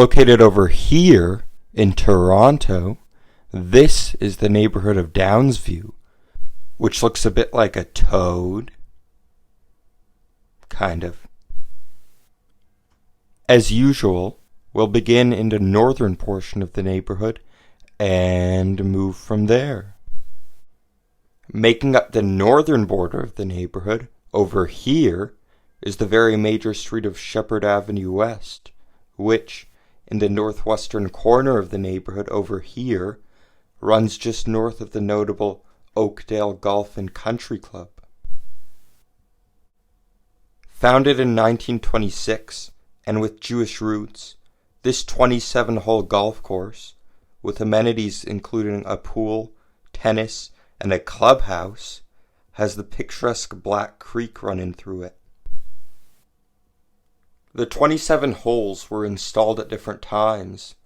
Located over here in Toronto, this is the neighborhood of Downsview, which looks a bit like a toad. Kind of. As usual, we'll begin in the northern portion of the neighborhood and move from there. Making up the northern border of the neighborhood, over here, is the very major street of Shepherd Avenue West, which, in the northwestern corner of the neighborhood over here, runs just north of the notable Oakdale Golf and Country Club. Founded in 1926, and with Jewish roots, this 27-hole golf course, with amenities including a pool, tennis, and a clubhouse, has the picturesque Black Creek running through it. The 27 holes were installed at different times,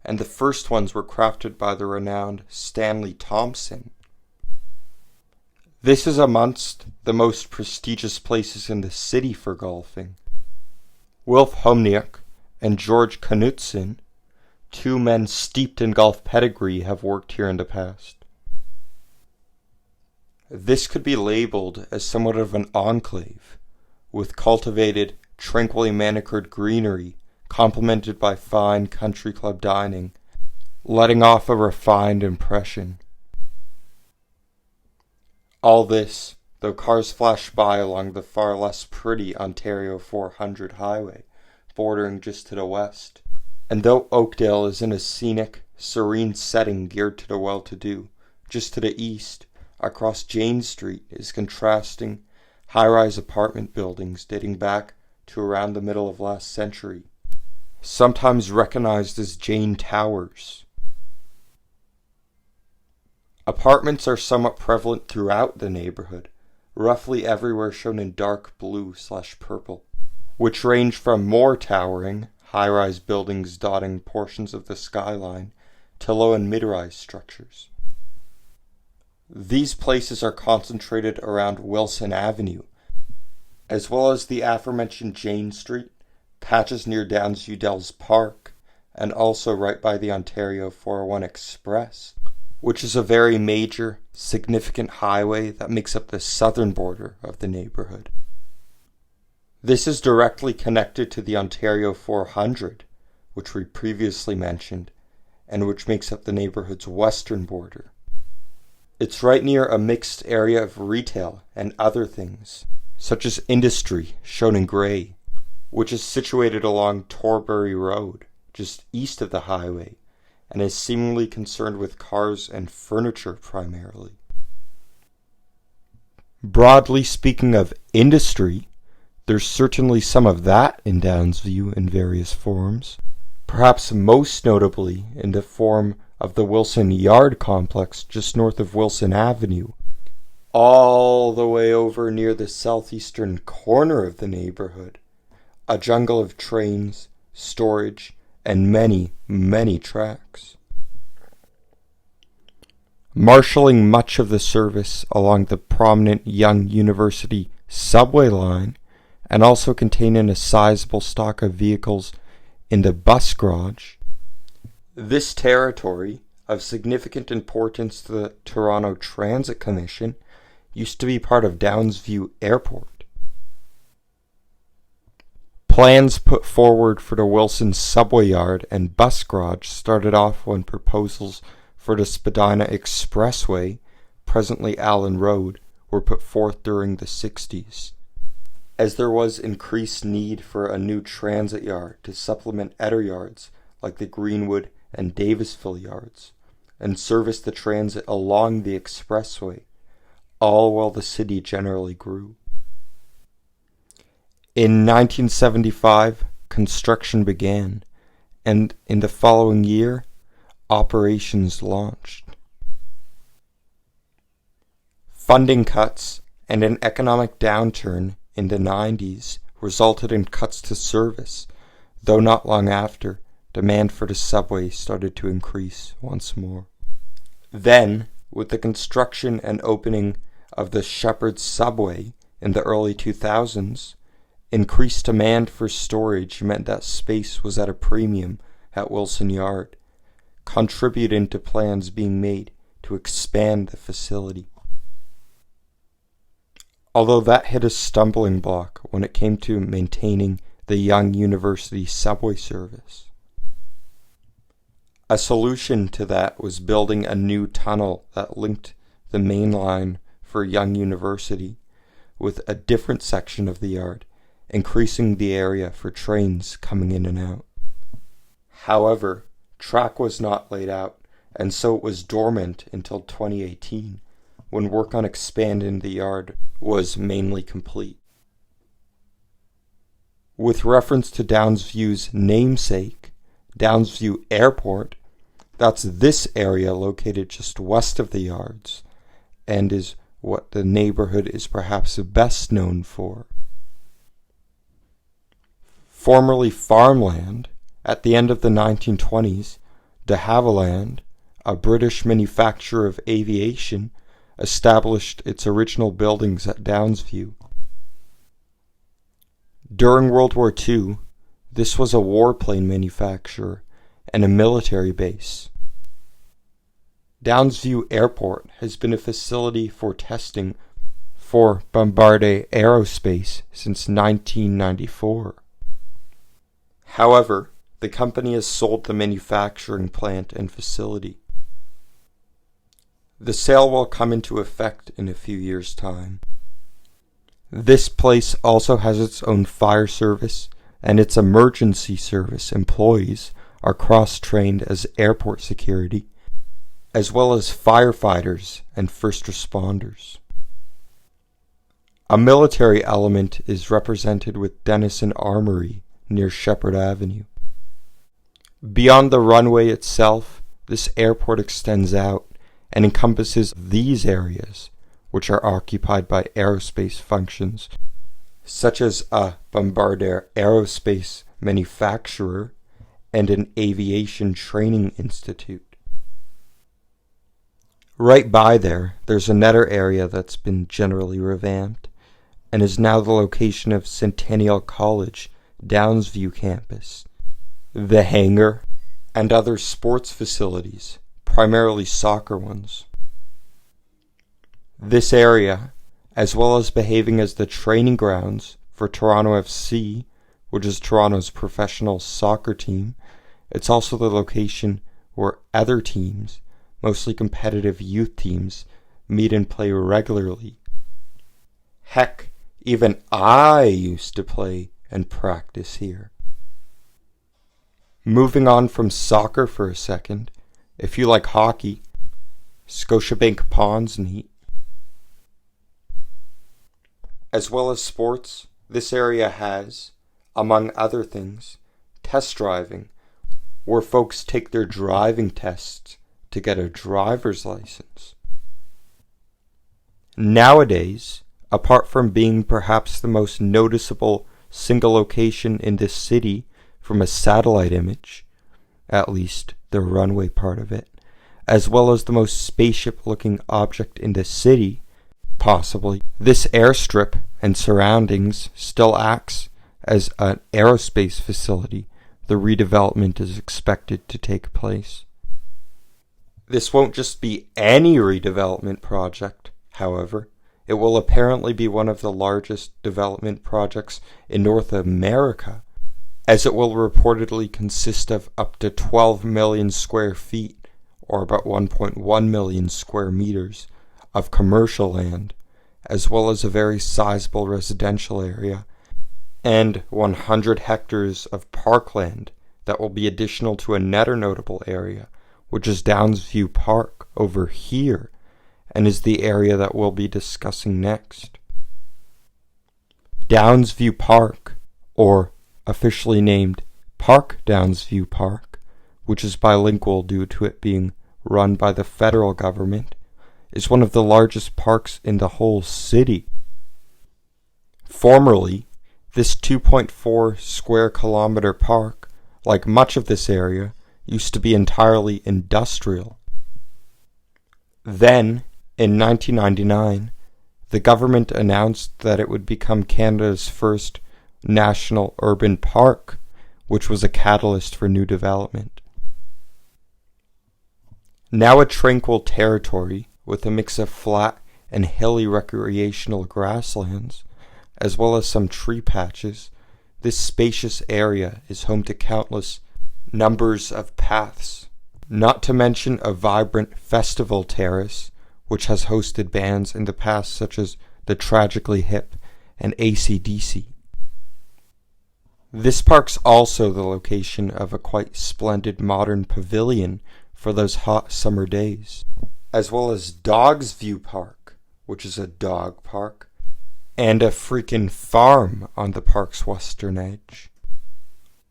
and the first ones were crafted by the renowned Stanley Thompson. This is amongst the most prestigious places in the city for golfing. Wilf Homniuk and George Knutson, two men steeped in golf pedigree, have worked here in the past. This could be labeled as somewhat of an enclave, with cultivated, tranquilly manicured greenery, complemented by fine country club dining, letting off a refined impression. All this, though cars flash by along the far less pretty Ontario 400 highway, bordering just to the west, and though Oakdale is in a scenic, serene setting geared to the well-to-do, just to the east, across Jane Street, is contrasting, high-rise apartment buildings dating back to around the middle of last century, sometimes recognized as Jane Towers. Apartments are somewhat prevalent throughout the neighborhood, roughly everywhere shown in dark blue/purple, which range from more towering, high-rise buildings dotting portions of the skyline to low and mid-rise structures. These places are concentrated around Wilson Avenue, as well as the aforementioned Jane Street, patches near Downsview Park, and also right by the Ontario 401 Express, which is a very major, significant highway that makes up the southern border of the neighborhood. This is directly connected to the Ontario 400, which we previously mentioned, and which makes up the neighborhood's western border. It's right near a mixed area of retail and other things, such as industry, shown in gray, which is situated along Torbury Road, just east of the highway, and is seemingly concerned with cars and furniture primarily. Broadly speaking of industry, there's certainly some of that in Downsview in various forms, perhaps most notably in the form of the Wilson Yard complex just north of Wilson Avenue, all the way over near the southeastern corner of the neighborhood, a jungle of trains, storage, and many, many tracks. Marshalling much of the service along the prominent Yonge University subway line, and also containing a sizable stock of vehicles in the bus garage, this territory, of significant importance to the Toronto Transit Commission, used to be part of Downsview Airport. Plans put forward for the Wilson subway yard and bus garage started off when proposals for the Spadina Expressway, presently Allen Road, were put forth during the 60s. As there was increased need for a new transit yard to supplement other yards like the Greenwood and Davisville yards, and service the transit along the expressway, all while the city generally grew. In 1975, construction began, and in the following year, operations launched. Funding cuts and an economic downturn in the 90s resulted in cuts to service, though not long after, demand for the subway started to increase once more. Then, with the construction and opening of the Shepherd subway in the early 2000s, increased demand for storage meant that space was at a premium at Wilson Yard, contributing to plans being made to expand the facility. Although that hit a stumbling block when it came to maintaining the Young University subway service. A solution to that was building a new tunnel that linked the main line for Young University with a different section of the yard, increasing the area for trains coming in and out. However, track was not laid out, and so it was dormant until 2018, when work on expanding the yard was mainly complete. With reference to Downsview's namesake, Downsview Airport, that's this area located just west of the yards, and is what the neighborhood is perhaps best known for. Formerly farmland, at the end of the 1920s, de Havilland, a British manufacturer of aviation, established its original buildings at Downsview. During World War II, this was a warplane manufacturer and a military base. Downsview Airport has been a facility for testing for Bombardier Aerospace since 1994. However, the company has sold the manufacturing plant and facility. The sale will come into effect in a few years' time. This place also has its own fire service, and its emergency service employees are cross-trained as airport security, as well as firefighters and first responders. A military element is represented with Denison Armory near Shepherd Avenue. Beyond the runway itself, this airport extends out and encompasses these areas, which are occupied by aerospace functions, such as a Bombardier Aerospace manufacturer and an aviation training institute. Right by there's another area that's been generally revamped and is now the location of Centennial College Downsview campus, the hangar, and other sports facilities, primarily soccer ones. This area, as well as behaving as the training grounds for Toronto FC, which is Toronto's professional soccer team, it's also the location where other teams, mostly competitive youth teams, meet and play regularly. Heck, even I used to play and practice here. Moving on from soccer for a second, if you like hockey, Scotiabank Pond's neat. As well as sports, this area has, among other things, test driving, where folks take their driving tests to get a driver's license. Nowadays, apart from being perhaps the most noticeable single location in this city from a satellite image, at least the runway part of it, as well as the most spaceship-looking object in the city, possibly, this airstrip and surroundings still acts as an aerospace facility. The redevelopment is expected to take place. This won't just be any redevelopment project, however. It will apparently be one of the largest development projects in North America, as it will reportedly consist of up to 12 million square feet, or about 1.1 million square meters, of commercial land, as well as a very sizable residential area, and 100 hectares of parkland that will be additional to another notable area, which is Downsview Park over here, and is the area that we'll be discussing next. Downsview Park, or officially named Park Downsview Park, which is bilingual due to it being run by the federal government, is one of the largest parks in the whole city. Formerly, this 2.4 square kilometer park, like much of this area, used to be entirely industrial. Then, in 1999, the government announced that it would become Canada's first national urban park, which was a catalyst for new development. Now a tranquil territory with a mix of flat and hilly recreational grasslands, as well as some tree patches, this spacious area is home to countless numbers of paths, not to mention a vibrant festival terrace, which has hosted bands in the past such as the Tragically Hip and AC/DC. This park's also the location of a quite splendid modern pavilion for those hot summer days, as well as Downsview Park, which is a dog park, and a freaking farm on the park's western edge.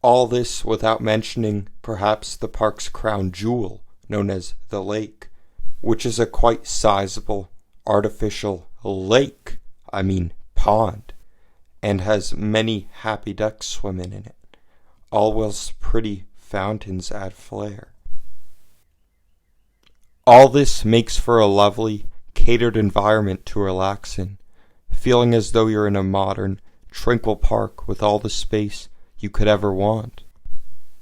All this without mentioning perhaps the park's crown jewel, known as the lake, which is a quite sizable artificial pond, and has many happy ducks swimming in it, all whilst pretty fountains add flair. All this makes for a lovely, catered environment to relax in, feeling as though you're in a modern, tranquil park with all the space you could ever want.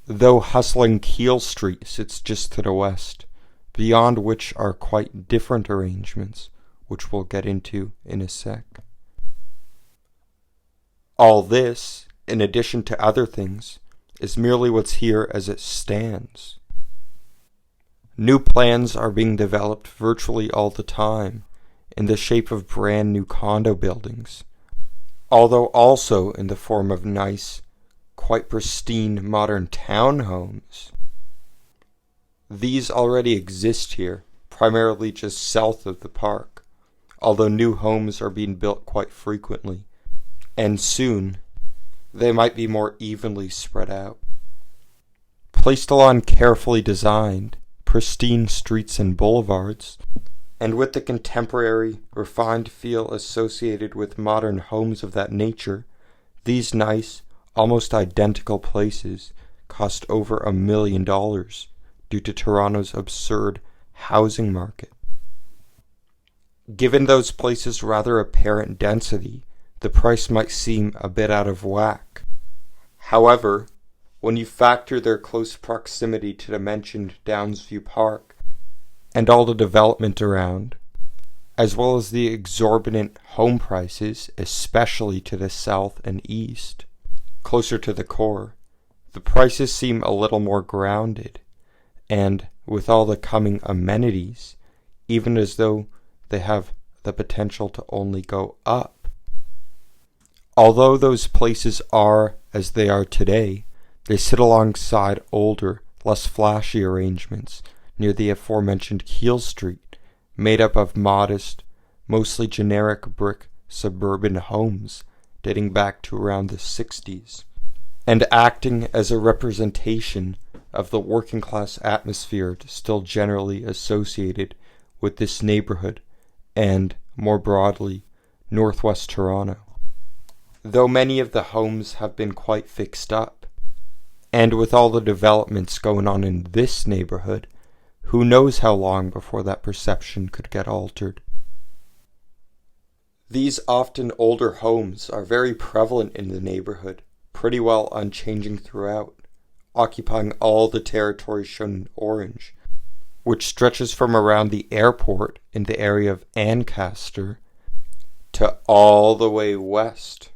Though hustling Keele Street sits just to the west, beyond which are quite different arrangements, which we'll get into in a sec. All this, in addition to other things, is merely what's here as it stands. New plans are being developed virtually all the time in the shape of brand new condo buildings, although also in the form of nice, quite pristine modern townhomes. These already exist here, primarily just south of the park, although new homes are being built quite frequently, and soon they might be more evenly spread out. Placed along carefully designed, pristine streets and boulevards, and with the contemporary, refined feel associated with modern homes of that nature, these nice, almost identical places cost over $1 million due to Toronto's absurd housing market. Given those places' rather apparent density, the price might seem a bit out of whack. However, when you factor their close proximity to the mentioned Downsview Park and all the development around, as well as the exorbitant home prices, especially to the south and east, closer to the core, the prices seem a little more grounded, and with all the coming amenities, even as though they have the potential to only go up. Although those places are as they are today, they sit alongside older, less flashy arrangements near the aforementioned Keele Street, made up of modest, mostly generic brick suburban homes dating back to around the 60s, and acting as a representation of the working class atmosphere still generally associated with this neighborhood and, more broadly, northwest Toronto. Though many of the homes have been quite fixed up, and with all the developments going on in this neighborhood, who knows how long before that perception could get altered. These often older homes are very prevalent in the neighborhood, pretty well unchanging throughout, occupying all the territory shown in orange, which stretches from around the airport in the area of Ancaster to all the way west,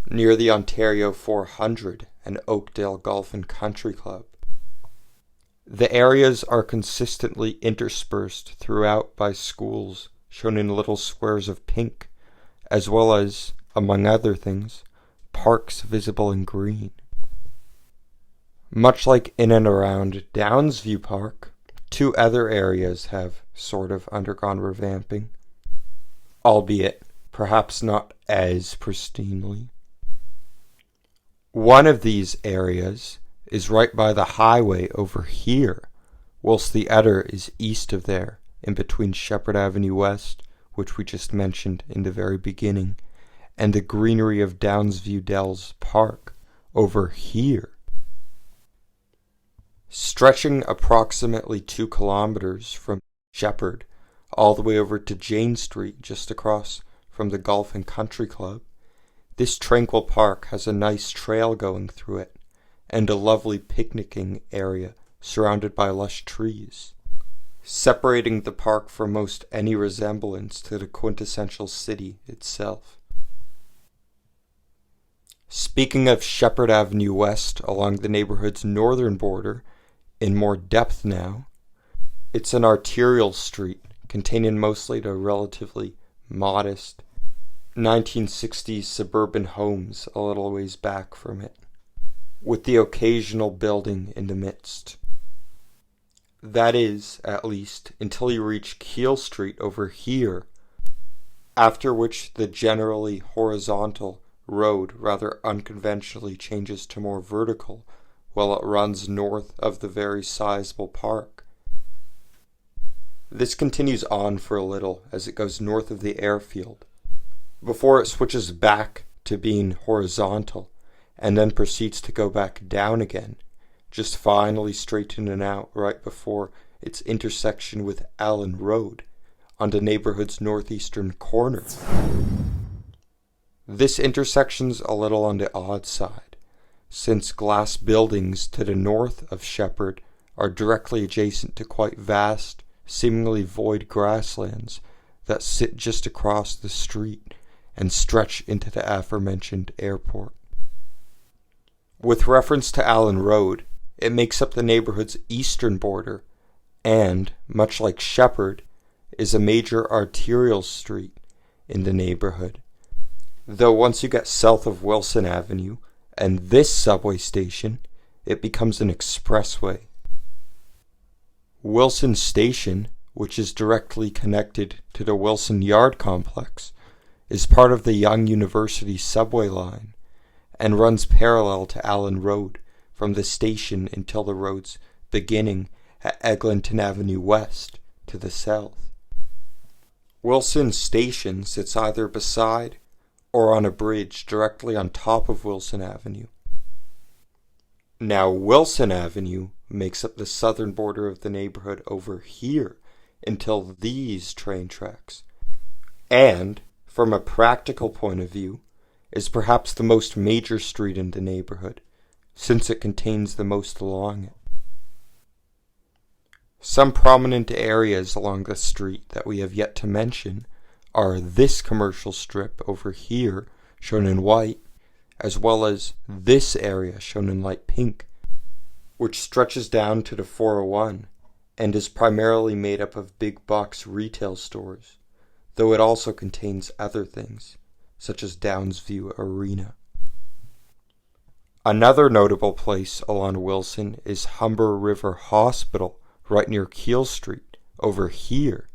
near the Ontario 400 and Oakdale Golf and Country Club. The areas are consistently interspersed throughout by schools shown in little squares of pink, as well as, among other things, parks visible in green. Much like in and around Downsview Park, two other areas have sort of undergone revamping, albeit perhaps not as pristinely. One of these areas is right by the highway over here, whilst the other is east of there, in between Shepherd Avenue West, which we just mentioned in the very beginning, and the greenery of Downsview Dells Park over here. Stretching approximately 2 kilometers from Shepherd all the way over to Jane Street just across from the Golf and Country Club, this tranquil park has a nice trail going through it, and a lovely picnicking area surrounded by lush trees, separating the park from most any resemblance to the quintessential city itself. Speaking of Shepherd Avenue West along the neighborhood's northern border, in more depth now, it's an arterial street containing mostly the relatively modest 1960s suburban homes a little ways back from it, with the occasional building in the midst. That is, at least, until you reach Keel Street over here, after which the generally horizontal road rather unconventionally changes to more vertical while it runs north of the very sizable park. This continues on for a little as it goes north of the airfield, before it switches back to being horizontal and then proceeds to go back down again, just finally straightening out right before its intersection with Allen Road on the neighborhood's northeastern corner. This intersection's a little on the odd side, since glass buildings to the north of Shepherd are directly adjacent to quite vast, seemingly void grasslands that sit just across the street and stretch into the aforementioned airport. With reference to Allen Road, it makes up the neighborhood's eastern border and, much like Shepherd, is a major arterial street in the neighborhood. Though once you get south of Wilson Avenue and this subway station, it becomes an expressway. Wilson Station, which is directly connected to the Wilson Yard complex, is part of the Young University subway line and runs parallel to Allen Road from the station until the road's beginning at Eglinton Avenue West to the south. Wilson Station sits either beside or on a bridge directly on top of Wilson Avenue. Now, Wilson Avenue makes up the southern border of the neighborhood over here until these train tracks, and, from a practical point of view, is perhaps the most major street in the neighborhood, since it contains the most along it. Some prominent areas along the street that we have yet to mention are this commercial strip over here, shown in white, as well as this area shown in light pink, which stretches down to the 401 and is primarily made up of big box retail stores, though it also contains other things, such as Downsview Arena. Another notable place along Wilson is Humber River Hospital, right near Keel Street, over here,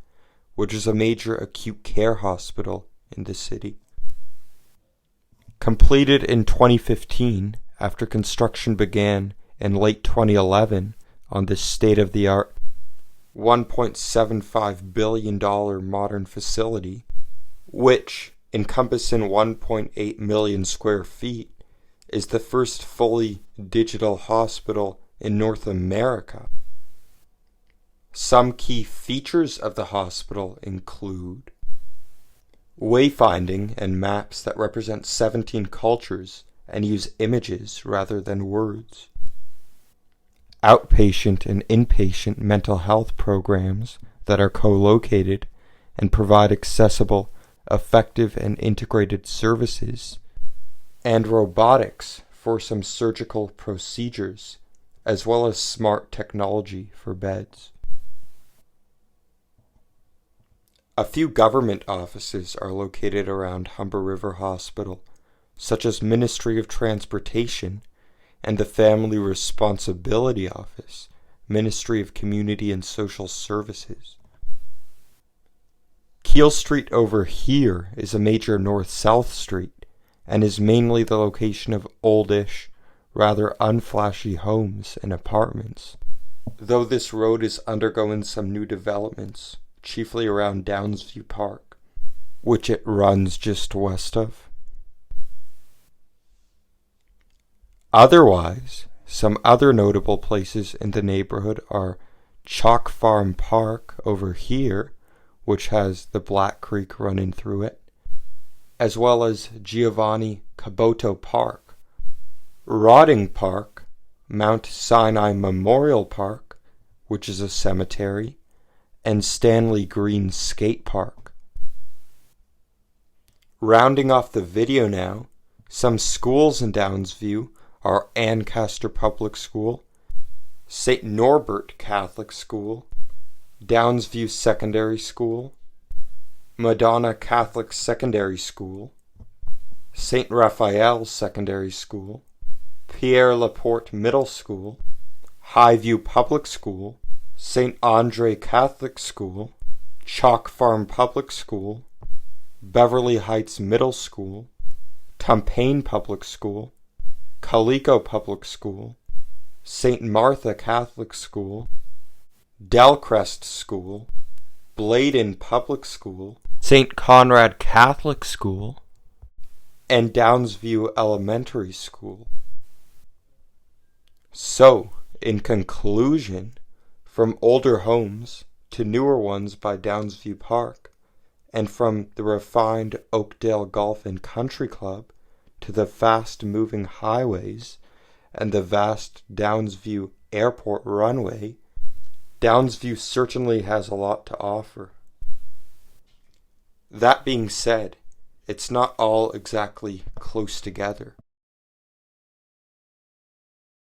which is a major acute care hospital in the city. Completed in 2015, after construction began in late 2011 on this state-of-the-art $1.75 billion modern facility, which, encompassing 1.8 million square feet, is the first fully digital hospital in North America. Some key features of the hospital include wayfinding and maps that represent 17 cultures and use images rather than words, outpatient and inpatient mental health programs that are co-located and provide accessible, effective, and integrated services, and robotics for some surgical procedures, as well as smart technology for beds. A few government offices are located around Humber River Hospital, such as Ministry of Transportation and the Family Responsibility Office, Ministry of Community and Social Services. Keel Street over here is a major north-south street and is mainly the location of oldish, rather unflashy homes and apartments, though this road is undergoing some new developments, chiefly around Downsview Park, which it runs just west of. Otherwise, some other notable places in the neighborhood are Chalk Farm Park over here, which has the Black Creek running through it, as well as Giovanni Caboto Park, Rodding Park, Mount Sinai Memorial Park, which is a cemetery, and Stanley Green Skate Park. Rounding off the video now, some schools in Downsview are Ancaster Public School, St. Norbert Catholic School, Downsview Secondary School, Madonna Catholic Secondary School, St. Raphael Secondary School, Pierre Laporte Middle School, Highview Public School, St. Andre Catholic School, Chalk Farm Public School, Beverly Heights Middle School, Tumpain Public School, Calico Public School, St. Martha Catholic School, Delcrest School, Bladen Public School, St. Conrad Catholic School, and Downsview Elementary School. So, in conclusion, from older homes to newer ones by Downsview Park, and from the refined Oakdale Golf and Country Club to the fast-moving highways and the vast Downsview Airport runway, Downsview certainly has a lot to offer. That being said, it's not all exactly close together.